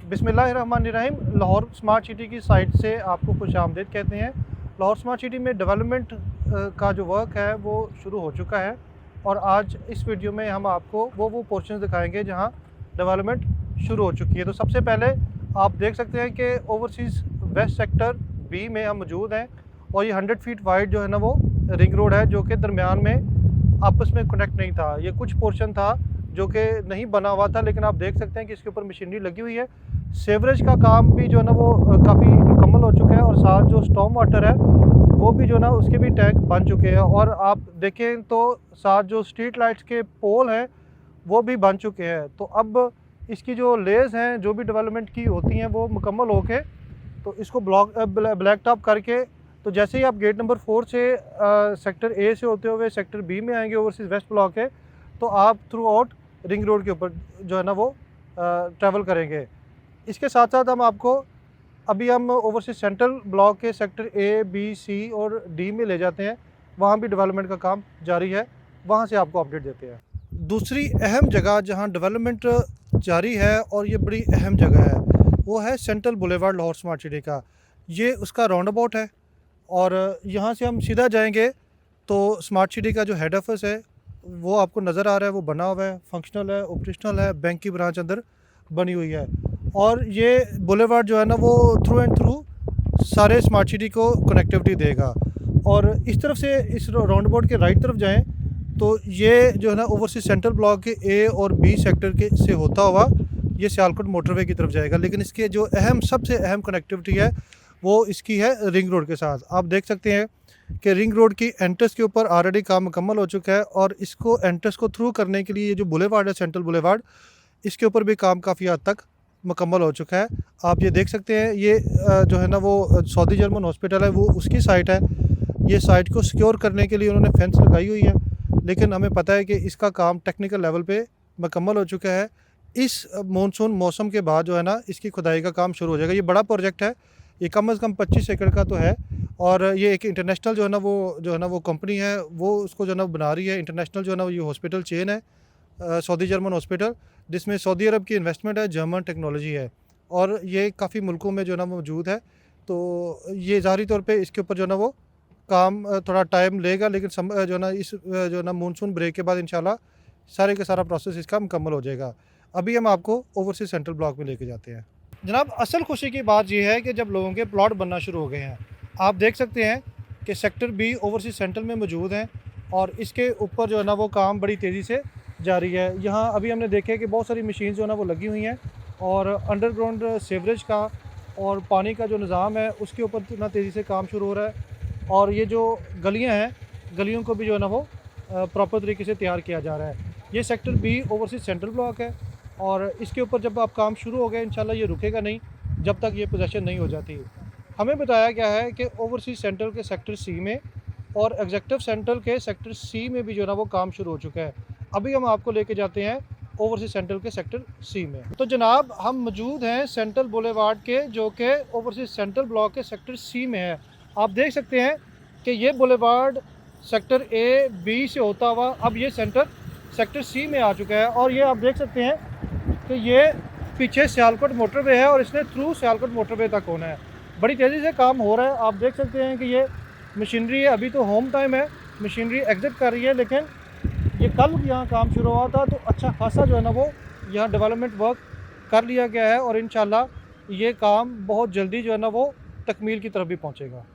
बिस्मिल्लाहिर्रहमानिर्रहीम। Lahore smart city की site से आपको खुश आमदीद कहते हैं। लाहौर स्मार्ट सिटी में डेवलपमेंट का जो वर्क है वो शुरू हो चुका है और आज इस वीडियो में हम आपको वो पोर्शन दिखाएंगे जहां डेवलपमेंट शुरू हो चुकी है। तो सबसे पहले आप देख सकते हैं कि ओवरसीज़ वेस्ट सेक्टर बी में हम मौजूद हैं और ये 100 फीट वाइड जो है ना वो रिंग रोड है जो कि दरमियान में आपस में कनेक्ट नहीं था। ये कुछ पोर्शन था जो कि नहीं बना हुआ था, लेकिन आप देख सकते हैं कि इसके ऊपर मशीनरी लगी हुई है। सीवरेज का काम भी जो है ना वो काफ़ी मुकम्मल हो चुका है और साथ जो स्टॉर्म वाटर है वो भी जो है ना उसके भी टैंक बन चुके हैं। और आप देखें तो साथ जो स्ट्रीट लाइट्स के पोल हैं वो भी बन चुके हैं। तो अब इसकी जो लेज़ हैं जो भी डेवलपमेंट की होती हैं वो मुकम्मल होके तो इसको ब्लैक टॉप करके तो जैसे ही आप गेट नंबर 4 से सेक्टर ए से होते हुए सेक्टर बी में आएंगे ओवरसीज़ वेस्ट ब्लॉक है, तो आप थ्रू आउट रिंग रोड के ऊपर जो है ना वो ट्रैवल करेंगे। इसके साथ साथ हम ओवरसीज़ सेंट्रल ब्लॉक के सेक्टर ए बी सी और डी में ले जाते हैं। वहाँ भी डेवलपमेंट का काम जारी है, वहाँ से आपको अपडेट देते हैं। दूसरी अहम जगह जहाँ डेवलपमेंट जारी है और ये बड़ी अहम जगह है वो है central boulevard Lahore smart city का। ये उसका राउंड अबाउट है और यहाँ से हम सीधा जाएंगे तो स्मार्ट सिटी का जो हेड ऑफिस है वो आपको नज़र आ रहा है, वो बना हुआ है, फंक्शनल है, ऑपरेशनल है, बैंक की ब्रांच अंदर बनी हुई है। और ये बुलेवार्ड जो है ना वो थ्रू एंड थ्रू सारे स्मार्ट सिटी को कनेक्टिविटी देगा। और इस तरफ से इस राउंड अबाउट के राइट तरफ जाएं तो ये जो है ना ओवरसीज़ सेंट्रल ब्लॉक के ए और बी सेक्टर के से होता हुआ ये सियालकोट मोटरवे की तरफ जाएगा। लेकिन इसके जो सबसे अहम कनेक्टिविटी है वो इसकी है रिंग रोड के साथ। आप देख सकते हैं कि रिंग रोड की एंट्रेंस के ऊपर ऑलरेडी काम मुकम्मल हो चुका है और इसको एंट्रेंस को थ्रू करने के लिए ये जो बुलेवार्ड है सेंट्रल बुलेवार्ड, इसके ऊपर भी काम काफ़ी हद तक मुकम्मल हो चुका है। आप ये देख सकते हैं ये जो है ना वो सऊदी जर्मन हॉस्पिटल है वो उसकी साइट है। ये साइट को सिक्योर करने के लिए उन्होंने फेंस लगाई हुई है, लेकिन हमें पता है कि इसका काम टेक्निकल लेवल पे मुकम्मल हो चुका है। इस मानसून मौसम के बाद जो है ना इसकी खुदाई का काम शुरू हो जाएगा। ये बड़ा प्रोजेक्ट है, ये कम से कम 25 एकड़ का तो है और ये एक इंटरनेशनल जो है ना वो कंपनी है वो उसको जो है ना बना रही है। इंटरनेशनल जो है ना ये हॉस्पिटल चेन है सऊदी जर्मन हॉस्पिटल, जिसमें सऊदी अरब की इन्वेस्टमेंट है, जर्मन टेक्नोलॉजी है और ये काफ़ी मुल्कों में जो है ना मौजूद है। तो ये ज़ाहरी तौर पे इसके ऊपर जो है ना वो काम थोड़ा टाइम लेगा, लेकिन जो है ना इस जो है ना मानसून ब्रेक के बाद इंशाल्लाह सारे का सारा प्रोसेस इसका मुकम्मल हो जाएगा। अभी हम आपको ओवरसीज़ सेंट्रल ब्लॉक में लेके जाते हैं। जनाब, असल खुशी की बात यह है कि जब लोगों के प्लॉट बनना शुरू हो गए हैं, आप देख सकते हैं कि सेक्टर बी ओवरसीज़ सेंट्रल में मौजूद हैं और इसके ऊपर जो है ना वो काम बड़ी तेज़ी से जारी है। यहाँ अभी हमने देखे कि बहुत सारी मशीन जो है ना वो लगी हुई हैं और अंडरग्राउंड सीवरेज का और पानी का जो निज़ाम है उसके ऊपर इतना तेज़ी से काम शुरू हो रहा है। और ये जो गलियाँ हैं, गलियों को भी जो है ना वो प्रॉपर तरीके से तैयार किया जा रहा है। ये sector B overseas central block है और इसके ऊपर जब आप काम शुरू हो गए इंशाल्लाह ये रुकेगा नहीं जब तक ये पोजीशन नहीं हो जाती। हमें बताया गया है कि ओवरसीज़ सेंट्रल के सेक्टर सी में और एग्जीक्यूटिव सेंट्रल के सेक्टर सी में भी जो है ना वो काम शुरू हो चुका है। अभी हम आपको लेके जाते हैं ओवरसीज़ सेंट्रल के सेक्टर सी में। तो जनाब, हम मौजूद हैं सेंट्रल बुलेवार्ड के जो कि ओवरसीज़ सेंट्रल ब्लॉक के सेक्टर सी में है। आप देख सकते हैं कि ये बुलेवार्ड सेक्टर ए बी से होता हुआ अब ये सेक्टर सी में आ चुका है और ये आप देख सकते हैं कि ये पीछे सियालकोट मोटरवे है और इसने थ्रू सियालकोट मोटरवे तक होना है। बड़ी तेज़ी से काम हो रहा है। आप देख सकते हैं कि ये मशीनरी है, अभी तो होम टाइम है, मशीनरी एग्जिट कर रही है, लेकिन ये कल यहाँ काम शुरू हुआ था तो अच्छा खासा जो है ना वो यहाँ डेवलपमेंट वर्क कर लिया गया है और इंशाल्लाह ये काम बहुत जल्दी जो है ना वो तकमील की तरफ भी पहुँचेगा।